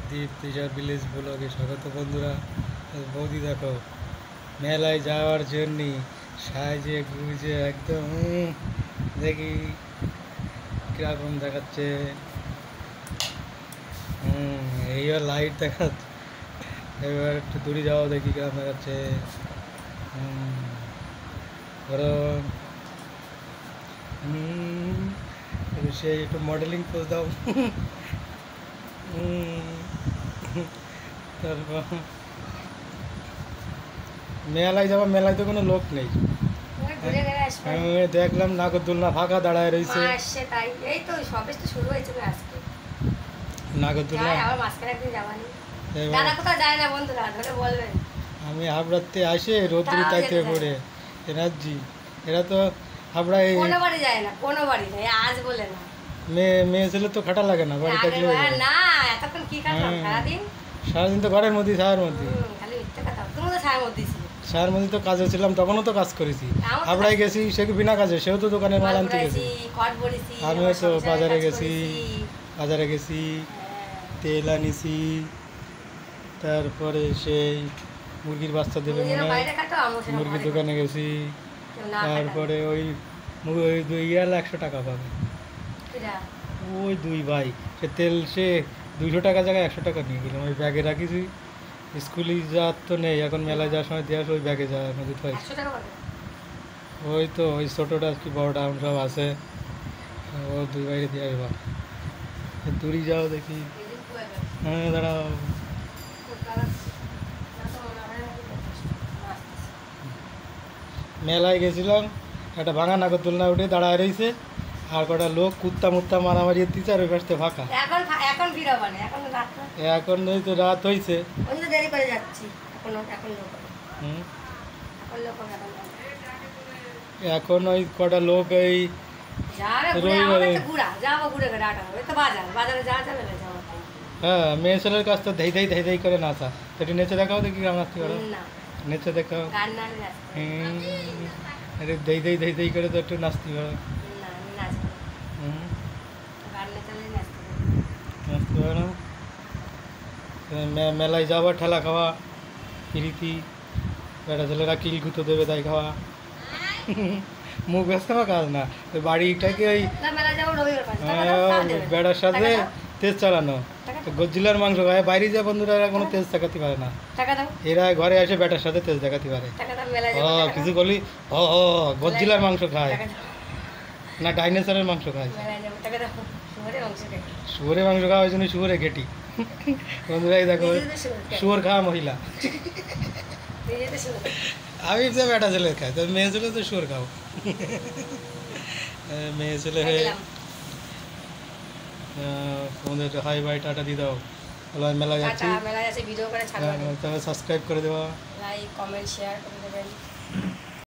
দ্বীপ teacher village ব্লগে স্বাগত বন্ধুরা। বৌদি দেখো মেলায় যাওয়ার জন্য সাজে গুজে একদম দেখি কিরকম দেখাচ্ছে। এইবার লাইট দেখাচ্ছে, এবার একটু দূরে যাওয়া দেখি কিরকম দেখাচ্ছে। ধরো সে একটু মডেলিং পোজ দাও। তারপর মেলায় যাবো, মেলায় তো কোনো লোক নেই। আমি দেখলাম নাগরদোলনা ফাঁকা দাঁড়ায় রয়েছে। নাগরদোলনা আমি হাবড়াতে আসে রোদ্রি তাইতে পড়ে এনার্জি, এরা তো হাবড়ায় মেয়ে ছেলে তো খাটা লাগে না, বাড়ি থাকলে সারাদিন তো ঘরের মধ্যে ছায়ার মধ্যে ছায়ার মধ্যে তো কাজে ছিলাম, তখনও তো কাজ করেছি। হাবড়ায় গেছি সে কি বিনা কাজে, সেও তো দোকানের মাল আনতে গেছি। আমিও তো বাজারে গেছি তেল আনিছি, তারপরে সেই মুরগির বাচ্চা দেবে মনে হয় মুরগির দোকানে গেছি। তারপরে ওই 100 টাকা পাবে ওই দুই ভাই, সে তেল সে 200 টাকা জায়গায় 100 টাকা নিয়ে গেলাম। ওই ব্যাগে রাখিছি, স্কুলে যাওয়ার তো নেই এখন, মেলায় যাওয়ার সময় দিয়ে আসে ওই ব্যাগে যাওয়ার মধ্যে ওই তো ওই ছোটোটা কি বড়টা সব আছে, ও দুই বাইরে দিয়ে আসবা। দূরে যাও দেখি। হ্যাঁ দাঁড়াও, মেলায় গেছিলাম, একটা ভাঙা নাগরদোলনা উঠে দাঁড়ায় রয়েছে, আর কটা লোক কুত্তা মুত্তা মারামারি দিচ্ছে, আর ওই পাশে ফাঁকা। এখন ওই তো রাত হয়েছে, এখন ওই কটা লোক এই হ্যাঁ মেয়ে ছেলের কাছ তো ধেই ধেই করে নাচা। একটু নেচে দেখাও দেখি কেমন নাচতে পারো, নেচে দেখাও। ধেই ধেই করে তো একটু নাচতে পারো, নাচতে পারো। মেলায় যাওয়া, ঠেলা খাওয়া, প্রীতি বেটা ছেলেরা কিল গুঁতো দেবে তাই খাওয়া। মুখ ব্যস্ত কাজ না, ওই বাড়িটাকে ওই বেড়ার সাথে তেজ চালানো। গজ্জিলার মাংস খায়, বাইরে যা বন্ধুরা এরা কোনো তেজ দেখাতে পারে না, এরা ঘরে এসে বেটার সাথে তেজ দেখাতে পারে। কিছু বলি গজ্জিলার মাংস খায় না ডাইনোসরের মাংস খায়, শুয়োরের মাংস খাওয়া, ওই জন্য শুয়োরে ঘেটি। বন্ধুরা এই দেখো শুয়োর খাওয়া মহিলা। আমি তো বেটা ছেলে খাই, তো মেয়ে ছেলে তো শুয়োর খাও। মেয়ে ছেলে তোমাদের হাই বাই টাটা দিয়ে দাও। মেলা যাচ্ছি, তবে সাবস্ক্রাইব করে দেওয়া, লাইক কমেন্ট শেয়ার করে দেবেন।